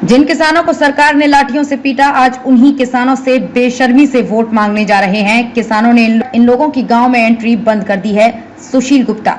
जिन किसानों को सरकार ने लाठियों से पीटा, आज उन्हीं किसानों से बेशर्मी से वोट मांगने जा रहे हैं। किसानों ने इन लोगों की गांव में एंट्री बंद कर दी है। सुशील गुप्ता।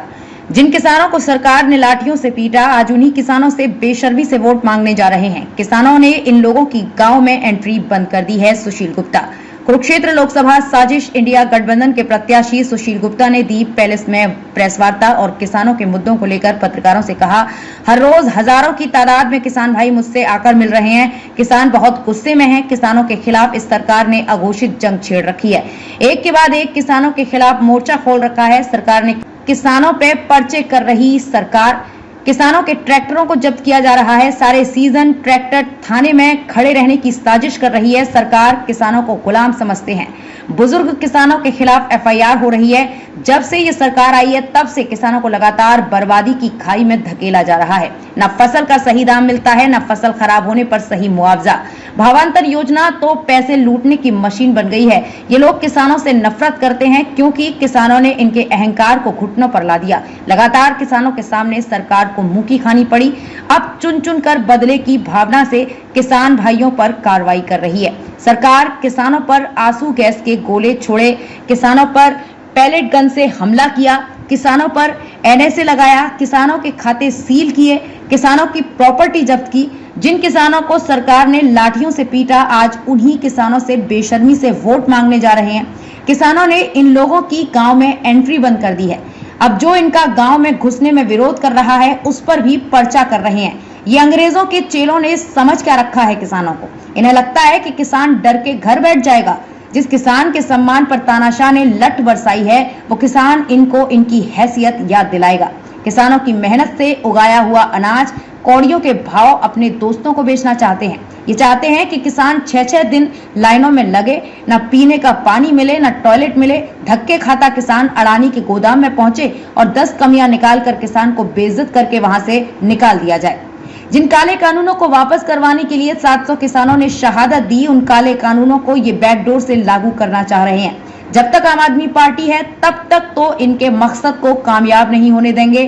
जिन किसानों को सरकार ने लाठियों से पीटा, आज उन्हीं किसानों से बेशर्मी से वोट मांगने जा रहे हैं। किसानों ने इन लोगों की गांव में एंट्री बंद कर दी है। सुशील गुप्ता। कुरुक्षेत्र लोकसभा साजिश इंडिया गठबंधन के प्रत्याशी सुशील गुप्ता ने दी पैलेस में प्रेस वार्ता और किसानों के मुद्दों को लेकर पत्रकारों से कहा, हर रोज हजारों की तादाद में किसान भाई मुझसे आकर मिल रहे हैं। किसान बहुत गुस्से में हैं। किसानों के खिलाफ इस सरकार ने अघोषित जंग छेड़ रखी है। एक के बाद एक किसानों के खिलाफ मोर्चा खोल रखा है। सरकार ने किसानों पे पर्चे कर रही सरकार। किसानों के ट्रैक्टरों को जब्त किया जा रहा है। सारे सीजन ट्रैक्टर थाने में खड़े रहने की साजिश कर रही है सरकार। किसानों को गुलाम समझते हैं। बुजुर्ग किसानों के खिलाफ एफआईआर हो रही है। जब से ये सरकार आई है तब से किसानों को लगातार बर्बादी की खाई में धकेला जा रहा है। न फसल का सही दाम मिलता है, न फसल खराब होने पर सही मुआवजा। भावांतर योजना तो पैसे लूटने की मशीन बन गई है। ये लोग किसानों से नफरत करते हैं क्योंकि किसानों ने इनके अहंकार को घुटनों पर ला दिया। लगातार किसानों के सामने सरकार को मुंह की खानी पड़ी। अब चुन चुन कर बदले की भावना से किसान भाइयों पर कार्रवाई कर रही है। सरकार किसानों पर आंसू गैस के गोले छोड़े, किसानों पर पैलेट गन से हमला किया, किसानों पर एनएसए लगाया, किसानों के खाते सील किए, किसानों की प्रॉपर्टी जब्त की। जिन किसानों को सरकार ने लाठियों से पीटा, आज उन्हीं किसानों से बेशर्मी से वोट मांगने जा रहे हैं। किसानों ने इन लोगों की गांव में एंट्री बंद कर दी है। अब जो इनका गांव में घुसने में विरोध कर रहा है, उस पर भी पर्चा कर रहे हैं। ये अंग्रेजों के चेलों ने समझ क्या रखा है किसानों को। इन्हें लगता है कि किसान डर के घर बैठ जाएगा। जिस किसान के सम्मान पर तानाशाह ने लठ बरसाई है, वो किसान इनको इनकी हैसियत याद दिलाएगा। किसानों की मेहनत से उगाया हुआ अनाज कौड़ियों के भाव अपने दोस्तों को बेचना चाहते हैं। ये चाहते हैं कि किसान 6-6 दिन लाइनों में लगे, न पीने का पानी मिले, न टॉयलेट मिले। धक्के खाता किसान अडानी के गोदाम में पहुंचे और 10 कमियां निकालकर किसान को बेइज्जत करके वहां से निकाल दिया जाए। जिन काले कानूनों को वापस करवाने के लिए 700 किसानों ने शहादत दी, उन काले कानूनों को ये बैकडोर से लागू करना चाह रहे हैं। जब तक आम आदमी पार्टी है तब तक तो इनके मकसद को कामयाब नहीं होने देंगे।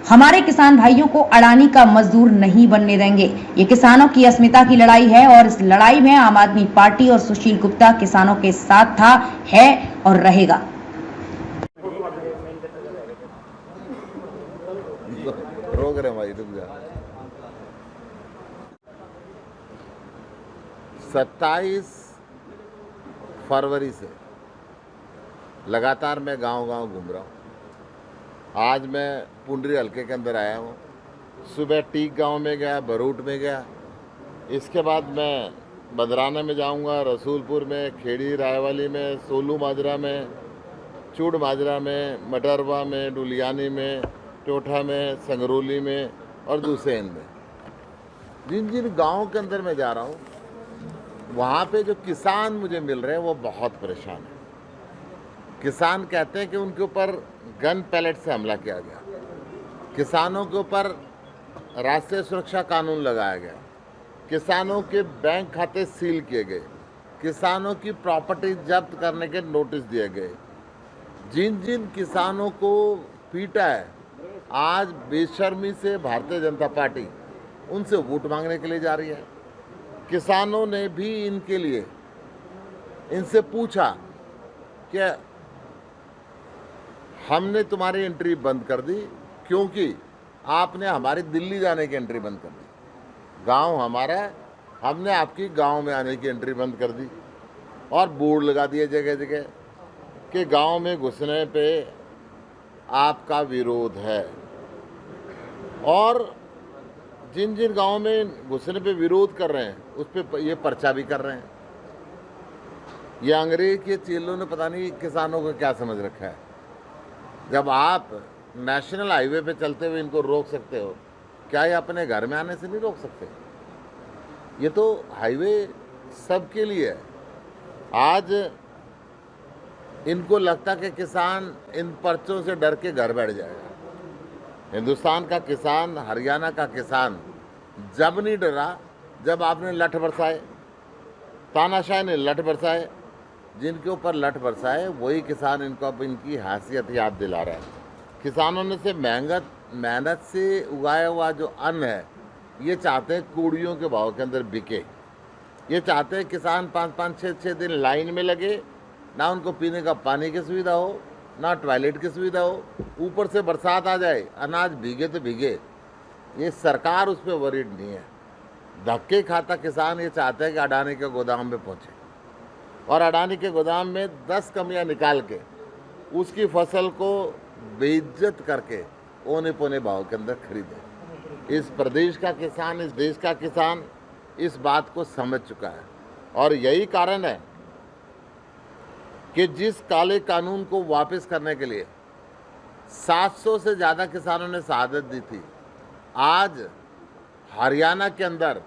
हमारे किसान भाइयों को अडानी का मजदूर नहीं बनने देंगे। ये किसानों की अस्मिता की लड़ाई है और इस लड़ाई में आम आदमी पार्टी और सुशील गुप्ता किसानों के साथ था, है और रहेगा। रोक रहे भाई, रुक जा। 27 फरवरी से लगातार मैं गांव-गांव घूम रहा हूँ। आज मैं पुंडरी हल्के के अंदर आया हूँ। सुबह टीक गांव में गया, भरूट में गया। इसके बाद मैं बदराना में जाऊँगा, रसूलपुर में, खेड़ी रायवाली में, सोलू माजरा में, चूड़ माजरा में, मटरवा में, डुलियानी में, टोठा में, संगरूली में और दुसैन में। जिन जिन गाँव के अंदर मैं जा रहा हूँ, वहाँ पे जो किसान मुझे मिल रहे हैं वो बहुत परेशान हैं। किसान कहते हैं कि उनके ऊपर गन पैलेट से हमला किया गया, किसानों के ऊपर राष्ट्रीय सुरक्षा कानून लगाया गया, किसानों के बैंक खाते सील किए गए, किसानों की प्रॉपर्टी जब्त करने के नोटिस दिए गए। जिन जिन किसानों को पीटा है, आज बेशर्मी से भारतीय जनता पार्टी उनसे वोट मांगने के लिए जा रही है। किसानों ने भी इनके लिए इनसे पूछा कि हमने तुम्हारी एंट्री बंद कर दी क्योंकि आपने हमारी दिल्ली जाने की एंट्री बंद कर दी। गांव हमारा है, हमने आपकी गांव में आने की एंट्री बंद कर दी और बोर्ड लगा दिए जगह जगह कि गांव में घुसने पे आपका विरोध है। और जिन जिन गाँव में घुसने पे विरोध कर रहे हैं उस पर ये पर्चा भी कर रहे हैं। ये अंग्रेज के चेलों ने पता नहीं किसानों को क्या समझ रखा है। जब आप नेशनल हाईवे पे चलते हुए इनको रोक सकते हो, क्या ये अपने घर में आने से नहीं रोक सकते? ये तो हाईवे सबके लिए है। आज इनको लगता कि किसान इन पर्चों से डर के घर बैठ जाएगा। हिंदुस्तान का किसान, हरियाणा का किसान जब नहीं डरा जब आपने लठ बरसाए, तानाशाह ने लठ बरसाए। जिनके ऊपर लठ बरसाए वही किसान इनको अब इनकी हैसियत याद दिला रहा है। किसानों ने से मेहनत से उगाया हुआ जो अन्न है ये चाहते हैं कूड़ियों के भाव के अंदर बिके। ये चाहते हैं किसान 5-5, 6-6 दिन लाइन में लगे, ना उनको पीने का पानी की सुविधा हो, ना टॉयलेट की सुविधा हो, ऊपर से बरसात आ जाए, अनाज भीगे तो भीगे। ये सरकार उस पर वरीड नहीं है। धक्के खाता किसान ये चाहता है कि अडानी के गोदाम में पहुंचे और अडानी के गोदाम में 10 कमियां निकाल के उसकी फसल को बेइज्जत करके औने पौने भाव के अंदर खरीदे। इस प्रदेश का किसान, इस देश का किसान इस बात को समझ चुका है और यही कारण है कि जिस काले कानून को वापस करने के लिए 700 से ज़्यादा किसानों ने शहादत दी थी, आज हरियाणा के अंदर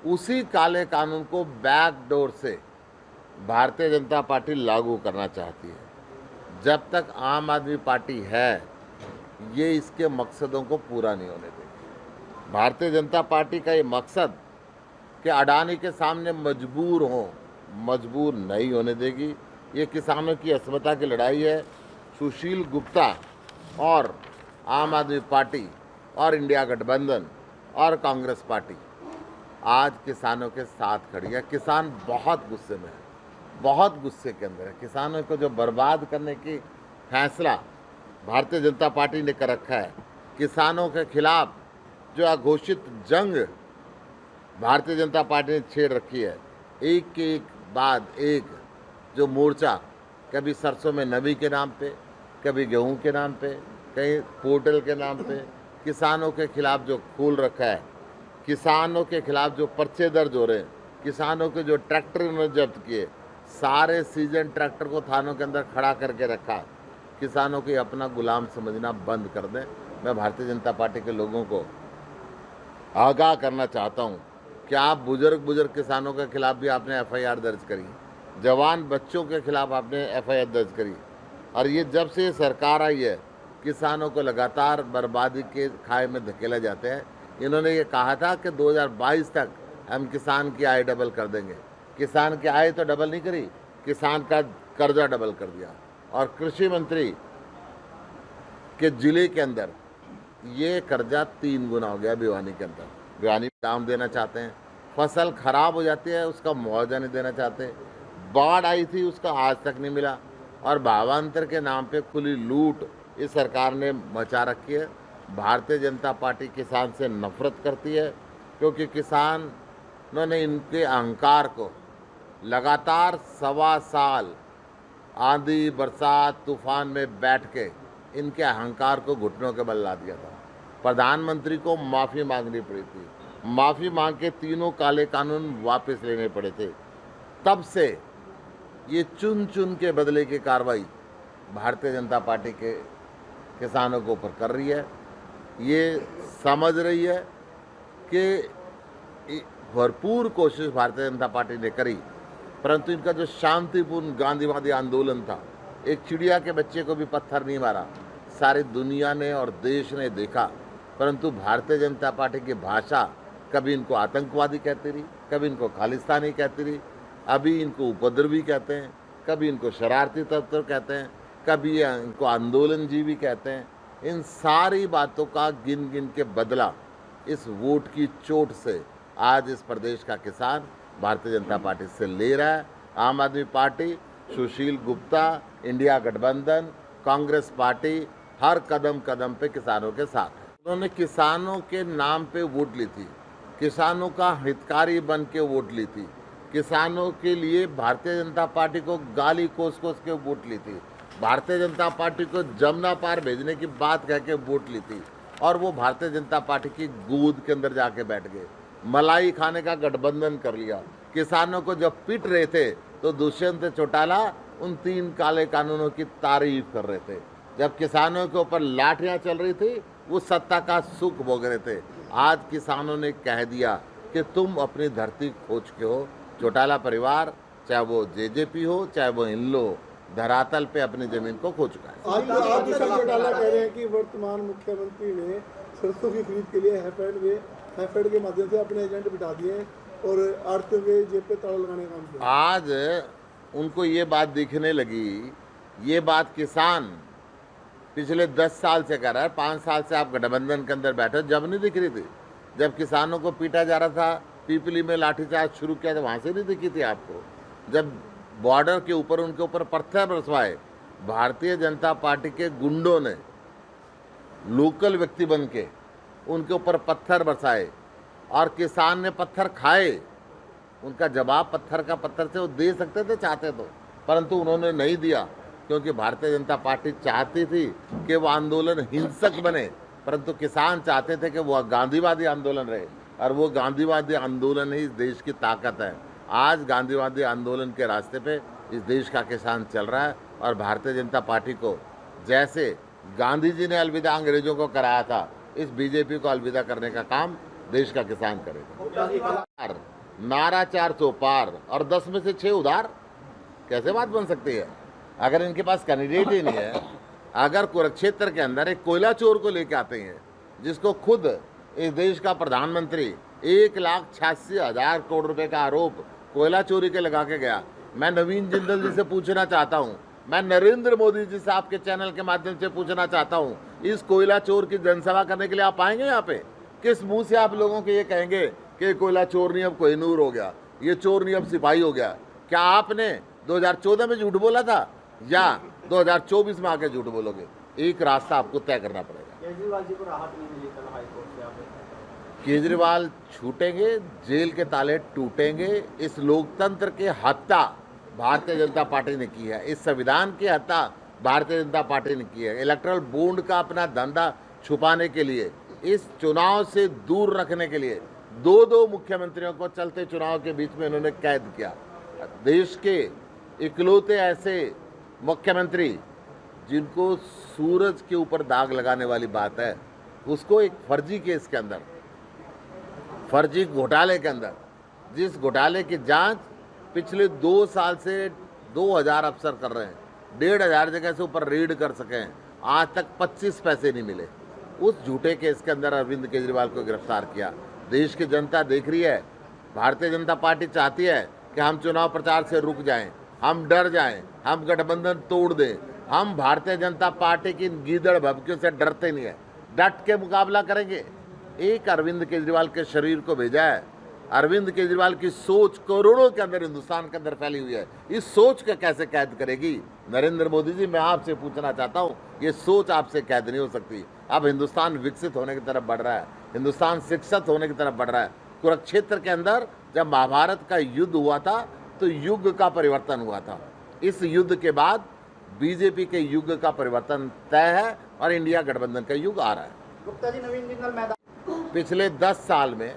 उसी काले कानून को बैकडोर से भारतीय जनता पार्टी लागू करना चाहती है। जब तक आम आदमी पार्टी है, ये इसके मकसदों को पूरा नहीं होने देगी। भारतीय जनता पार्टी का ये मकसद कि अडानी के सामने मजबूर हों, मजबूर नहीं होने देगी। ये किसानों की अस्मिता की लड़ाई है। सुशील गुप्ता और आम आदमी पार्टी और इंडिया गठबंधन और कांग्रेस पार्टी आज किसानों के साथ खड़ी है। किसान बहुत गुस्से में है, बहुत गुस्से के अंदर है। किसानों को जो बर्बाद करने की फैसला भारतीय जनता पार्टी ने कर रखा है, किसानों के खिलाफ जो अघोषित जंग भारतीय जनता पार्टी ने छेड़ रखी है, एक के एक बाद एक जो मोर्चा, कभी सरसों में नबी के नाम पे, कभी गेहूं के नाम पे, कहीं पोर्टल के नाम पे, किसानों के खिलाफ जो खोल रखा है, किसानों के खिलाफ जो पर्चे दर्ज हो रहे हैं, किसानों के जो ट्रैक्टर उन्होंने जब्त किए, सारे सीजन ट्रैक्टर को थानों के अंदर खड़ा करके रखा। किसानों को अपना गुलाम समझना बंद कर दें। मैं भारतीय जनता पार्टी के लोगों को आगाह करना चाहता हूं कि आप बुजुर्ग किसानों के खिलाफ भी आपने एफआईआर दर्ज करी, जवान बच्चों के खिलाफ आपने एफआईआर दर्ज करी, और ये जब से सरकार आई है किसानों को लगातार बर्बादी के खाए में धकेला जाते हैं। इन्होंने ये कहा था कि 2022 तक हम किसान की आय डबल कर देंगे। किसान की आय तो डबल नहीं करी, किसान का कर्जा डबल कर दिया। और कृषि मंत्री के जिले के अंदर ये कर्जा 3 गुना हो गया। भिवानी के अंदर, भिवानी दाम देना चाहते हैं, फसल खराब हो जाती है उसका मुआवजा नहीं देना चाहते, बाढ़ आई थी उसका आज तक नहीं मिला, और भावांतर के नाम पे खुली लूट इस सरकार ने मचा रखी है। भारतीय जनता पार्टी किसान से नफरत करती है, क्योंकि किसानों ने इनके अहंकार को लगातार 1.25 साल आंधी बरसात तूफान में बैठ के इनके अहंकार को घुटनों के बल ला दिया था। प्रधानमंत्री को माफ़ी मांगनी पड़ी थी, माफ़ी मांग के तीनों काले कानून वापस लेने पड़े थे। तब से ये चुन चुन के बदले की कार्रवाई भारतीय जनता पार्टी के किसानों के ऊपर कर रही है। ये समझ रही है कि भरपूर कोशिश भारतीय जनता पार्टी ने करी, परंतु इनका जो शांतिपूर्ण गांधीवादी आंदोलन था, एक चिड़िया के बच्चे को भी पत्थर नहीं मारा, सारी दुनिया ने और देश ने देखा। परंतु भारतीय जनता पार्टी की भाषा कभी इनको आतंकवादी कहती रही, कभी इनको खालिस्तानी कहती रही, अभी इनको उपद्रवी कहते हैं, कभी इनको शरारती तत्व कहते हैं, कभी इनको आंदोलनजीवी कहते हैं। इन सारी बातों का गिन गिन के बदला इस वोट की चोट से आज इस प्रदेश का किसान भारतीय जनता पार्टी से ले रहा है। आम आदमी पार्टी, सुशील गुप्ता, इंडिया गठबंधन, कांग्रेस पार्टी हर कदम कदम पे किसानों के साथ है। उन्होंने किसानों के नाम पे वोट ली थी, किसानों का हितकारी बन के वोट ली थी, किसानों के लिए भारतीय जनता पार्टी को गाली कोस कोस के वोट ली थी, भारतीय जनता पार्टी को जमुना पार भेजने की बात कह के वोट ली थी, और वो भारतीय जनता पार्टी की गोद के अंदर जाके बैठ गए, मलाई खाने का गठबंधन कर लिया। किसानों को जब पीट रहे थे तो दुष्यंत चौटाला उन 3 काले कानूनों की तारीफ कर रहे थे। जब किसानों के ऊपर लाठियां चल रही थी वो सत्ता का सुख भोग रहे थे। आज किसानों ने कह दिया कि तुम अपनी धरती खो चुके हो। चौटाला परिवार, चाहे वो जेजेपी हो चाहे वो इनलो, धरातल पे अपनी जमीन को खो चुका है। आज दुष्यंत चौटाला कह रहे हैं कि वर्तमान मुख्यमंत्री ने सरसों की खरीद के लिए हैफेड के माध्यम से अपने एजेंट बिठा दिए और आड़तियों के जेब पे ताला लगाने का काम किया। आज उनको ये बात दिखने लगी, ये बात किसान पिछले 10 साल से कह रहा है, 5 साल से आप गठबंधन के अंदर बैठे, जब नहीं दिख रही थी। जब किसानों को पीटा जा रहा था, पीपली में लाठीचार्ज शुरू किया था, वहाँ से नहीं दिखी थी आपको? जब बॉर्डर के ऊपर उनके ऊपर पत्थर बरसवाए भारतीय जनता पार्टी के गुंडों ने, लोकल व्यक्ति बन के उनके ऊपर पत्थर बरसाए और किसान ने पत्थर खाए, उनका जवाब पत्थर का पत्थर से वो दे सकते थे चाहते तो, परंतु उन्होंने नहीं दिया, क्योंकि भारतीय जनता पार्टी चाहती थी कि वो आंदोलन हिंसक बने, परंतु किसान चाहते थे कि वो गांधीवादी आंदोलन रहे, और वो गांधीवादी आंदोलन ही इस देश की ताकत है। आज गांधीवादी आंदोलन के रास्ते पे इस देश का किसान चल रहा है, और भारतीय जनता पार्टी को जैसे गांधी जी ने अलविदा अंग्रेजों को कराया था, इस बीजेपी को अलविदा करने का काम देश का किसान करेगा। नारा 400 पार और 10 में से 6 उधार, कैसे बात बन सकती है? अगर इनके पास कैंडिडेट ही नहीं है, अगर कुरुक्षेत्र के अंदर एक कोयला चोर को लेके आते हैं, जिसको खुद इस देश का प्रधानमंत्री 1,86,000 करोड़ रुपए का आरोप कोयला चोरी के लगा के गया, मैं नवीन जिंदल जी से पूछना चाहता हूं, मैं नरेंद्र मोदी जी से आपके चैनल के माध्यम से पूछना चाहता हूं, इस कोयला चोर की जनसभा करने के लिए आप आएंगे यहाँ पे? किस मुंह से आप लोगों को ये कहेंगे कि कोयला चोर नहीं अब कोहिनूर हो गया, ये चोर नहीं अब सिपाही हो गया? क्या आपने 2014 में झूठ बोला था या 2024 में आके झूठ बोलोगे? एक रास्ता आपको तय करना पड़ेगा। केजरीवाल जी को राहत नहीं मिली कल हाईकोर्ट से, आप केजरीवाल छूटेंगे, जेल के ताले टूटेंगे। इस लोकतंत्र की हत्या भारतीय जनता पार्टी ने की है, इस संविधान की हत्या भारतीय जनता पार्टी ने की है। इलेक्टोरल बॉन्ड का अपना धंधा छुपाने के लिए, इस चुनाव से दूर रखने के लिए 2 मुख्यमंत्रियों को चलते चुनाव के बीच में इन्होंने कैद किया। देश के इकलौते ऐसे मुख्यमंत्री जिनको सूरज के ऊपर दाग लगाने वाली बात है, उसको एक फर्जी केस के अंदर, फर्जी घोटाले के अंदर, जिस घोटाले की जांच पिछले 2 साल से 2000 अफसर कर रहे हैं, 1,500 जगह से ऊपर रेड कर सके हैं, आज तक 25 पैसे नहीं मिले, उस झूठे केस के अंदर अरविंद केजरीवाल को गिरफ्तार किया। देश की जनता देख रही है, भारतीय जनता पार्टी चाहती है कि हम चुनाव प्रचार से रुक जाएं, हम डर जाएं, हम गठबंधन तोड़ दें। हम भारतीय जनता पार्टी की गीदड़ भभकियों से डरते नहीं है, डट के मुकाबला करेंगे। एक अरविंद केजरीवाल के शरीर को भेजा है, अरविंद केजरीवाल की सोच करोड़ों के अंदर, हिंदुस्तान के अंदर फैली हुई है, इस सोच को कैसे कैद करेगी? नरेंद्र मोदी जी, मैं आपसे पूछना चाहता हूँ, ये सोच आपसे कैद नहीं हो सकती। अब हिंदुस्तान विकसित होने की तरफ बढ़ रहा है, हिंदुस्तान शिक्षित होने की तरफ बढ़ रहा है। कुरुक्षेत्र के अंदर जब महाभारत का युद्ध हुआ था तो युग का परिवर्तन हुआ था, इस युद्ध के बाद बीजेपी के युग का परिवर्तन तय है और इंडिया गठबंधन का युग आ रहा है। गुप्ता जी, नवीन जिंदल मैदान पिछले 10 साल में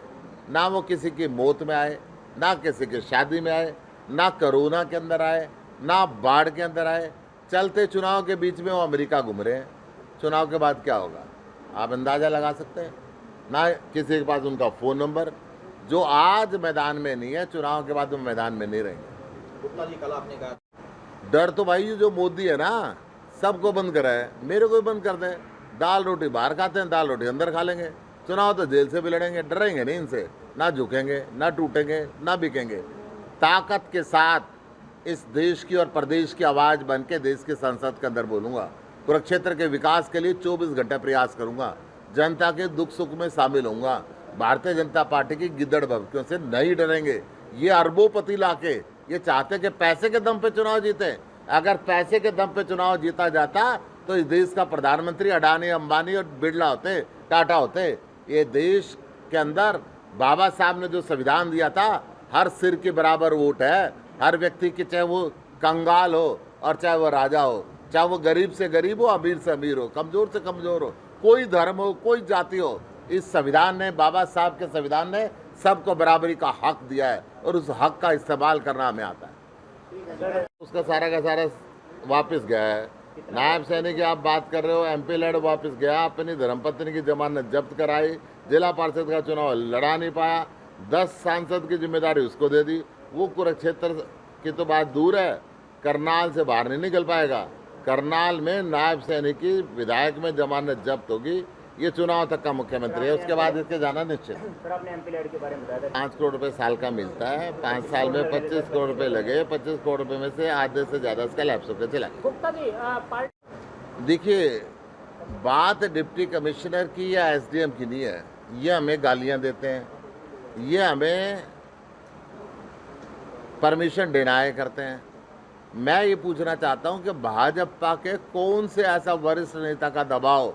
ना वो किसी की मौत में आए, ना किसी की शादी में आए, ना कोरोना के अंदर आए, ना बाढ़ के अंदर आए। चलते चुनाव के बीच में वो अमेरिका घूम रहे हैं। चुनाव के बाद क्या होगा आप अंदाज़ा लगा सकते हैं? ना किसी के पास उनका फ़ोन नंबर। जो आज मैदान में नहीं है, चुनाव के बाद वो मैदान में नहीं रहेंगे। गुप्ता जी, कल आपने कहा डर तो भाई जो मोदी है ना, सबको बंद करा है, मेरे को भी बंद कर दे। दाल रोटी बाहर खाते हैं, दाल रोटी अंदर खा लेंगे। चुनाव तो जेल से भी लड़ेंगे, डरेंगे नहीं इनसे, ना झुकेंगे, ना टूटेंगे, ना बिकेंगे। ताकत के साथ इस देश की और प्रदेश की आवाज़ बन के देश की संसद के अंदर बोलूँगा। कुरुक्षेत्र के विकास के लिए 24 घंटे प्रयास करूँगा, जनता के दुख सुख में शामिल होऊंगा। भारतीय जनता पार्टी की गिद्दड़ भभकियों से नहीं डरेंगे। ये अरबोपति लाके ये चाहते कि पैसे के दम पे चुनाव जीते। अगर पैसे के दम पे चुनाव जीता जाता तो इस देश का प्रधानमंत्री अडानी, अंबानी और बिरला होते, टाटा होते। ये देश के अंदर बाबा साहब ने जो संविधान दिया था, हर सिर के बराबर वोट है, हर व्यक्ति की, चाहे वो कंगाल हो और चाहे वो राजा हो, चाहे वो गरीब से गरीब हो, अमीर से अमीर हो, कमज़ोर से कमज़ोर हो, कोई धर्म हो, कोई जाति हो, इस संविधान ने, बाबा साहब के संविधान ने सबको बराबरी का हक दिया है और उस हक का इस्तेमाल करना हमें आता है। उसका सारा का सारा वापस गया है। नायब सैनिक की आप बात कर रहे हो, MP लड़ वापस गया, अपनी धर्मपत्नी की जमानत जब्त कराई, जिला पार्षद का चुनाव लड़ा नहीं पाया, 10 सांसद की जिम्मेदारी उसको दे दी। वो कुरुक्षेत्र की तो बात दूर है, करनाल से बाहर नहीं निकल पाएगा। करनाल में नायब सैनिक की विधायक में जमानत जब्त होगी, ये चुनाव तक का मुख्यमंत्री है, उसके बाद इसके जाना निश्चित। सर, आपने MP लड़ के बारे में बताया था 5 करोड़ रुपए साल का मिलता है, 5 साल में 25 करोड़ रुपए लगे, 25 करोड़ रुपए में से आधे से ज़्यादा इसका लैप्स होकर चला। गुप्ता जी, देखिए, बात डिप्टी कमिश्नर की या SDM की नहीं है, ये हमें गालियां देते हैं, ये हमें परमिशन डिनाई करते हैं। मैं ये पूछना चाहता हूं कि भाजपा के कौन से ऐसा वरिष्ठ नेता का दबाव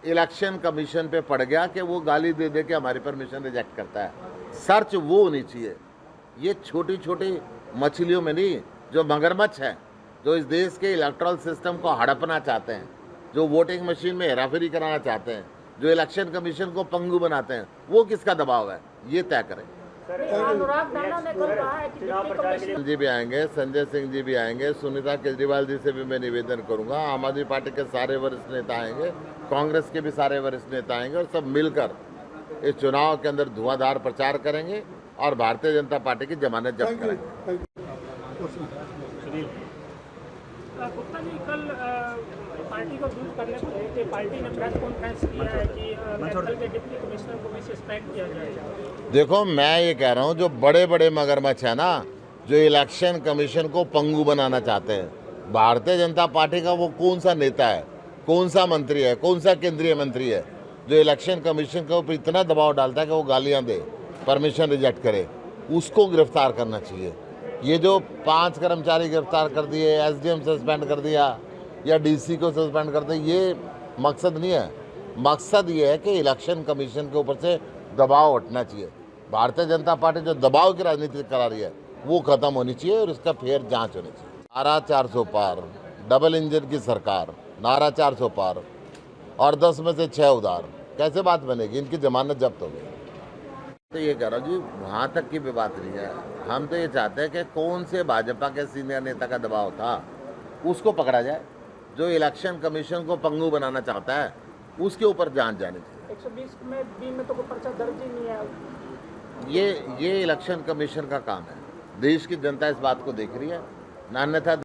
इलेक्शन कमीशन पे पड़ गया कि वो गाली दे दे के हमारी परमिशन रिजेक्ट करता है। सर्च वो होनी चाहिए, ये छोटी छोटी मछलियों में नहीं, जो मगरमच्छ है, जो इस देश के इलेक्टोरल सिस्टम को हड़पना चाहते हैं, जो वोटिंग मशीन में हेराफेरी कराना चाहते हैं, जो इलेक्शन कमीशन को पंगु बनाते हैं, वो किसका दबाव है, ये तय करें। अनुराग राणा ने कल कहा है कि डिप्टी कमिश्नर जी भी आएंगे, संजय सिंह जी भी आएंगे, सुनीता केजरीवाल जी से भी मैं निवेदन करूंगा, आम आदमी पार्टी के सारे वरिष्ठ नेता आएंगे, कांग्रेस के भी सारे वरिष्ठ नेता आएंगे और सब मिलकर इस चुनाव के अंदर धुआंधार प्रचार करेंगे और भारतीय जनता पार्टी की जमानत जब्त करेंगे। गुप्ता जी, कल पार्टी को दूर करने को लेकर पार्टी ने प्रेस कॉन्फ्रेंस किया है कि मेडिकल के डिप्टी कमिश्नर को भी सस्पेंड किया जाएगा। देखो, मैं ये कह रहा हूँ, जो बड़े बड़े मगरमच्छ है ना, जो इलेक्शन कमीशन को पंगु बनाना चाहते हैं, भारतीय जनता पार्टी का वो कौन सा नेता है, कौन सा मंत्री है, कौन सा केंद्रीय मंत्री है जो इलेक्शन कमीशन के ऊपर इतना दबाव डालता है कि वो गालियां दे, परमिशन रिजेक्ट करे, उसको गिरफ्तार करना चाहिए। ये जो 5 कर्मचारी गिरफ्तार कर दिए, एसडीएम सस्पेंड कर दिया या डीसी को सस्पेंड कर दिया, ये मकसद नहीं है। मकसद ये है कि इलेक्शन कमीशन के ऊपर से दबाव हटना चाहिए। भारतीय जनता पार्टी जो दबाव की राजनीति करा रही है वो खत्म होनी चाहिए और इसका फेर जांच होनी चाहिए। नारा 400 पार, डबल इंजन की सरकार, नारा 400 पार और 10 में से 6 उधार, कैसे बात बनेगी? इनकी जमानत जब्त हो गई। तो ये कह रहा हूँ जी, वहाँ तक की भी बात नहीं है। हम तो ये चाहते हैं कि कौन से भाजपा के सीनियर नेता का दबाव था उसको पकड़ा जाए, जो इलेक्शन कमीशन को पंगु बनाना चाहता है उसके ऊपर जांच जानी चाहिए। 120 में बी में तो कोई पर्चा दर्ज ही नहीं है। ये इलेक्शन कमीशन का काम है। देश की जनता इस बात को देख रही है, अन्यथा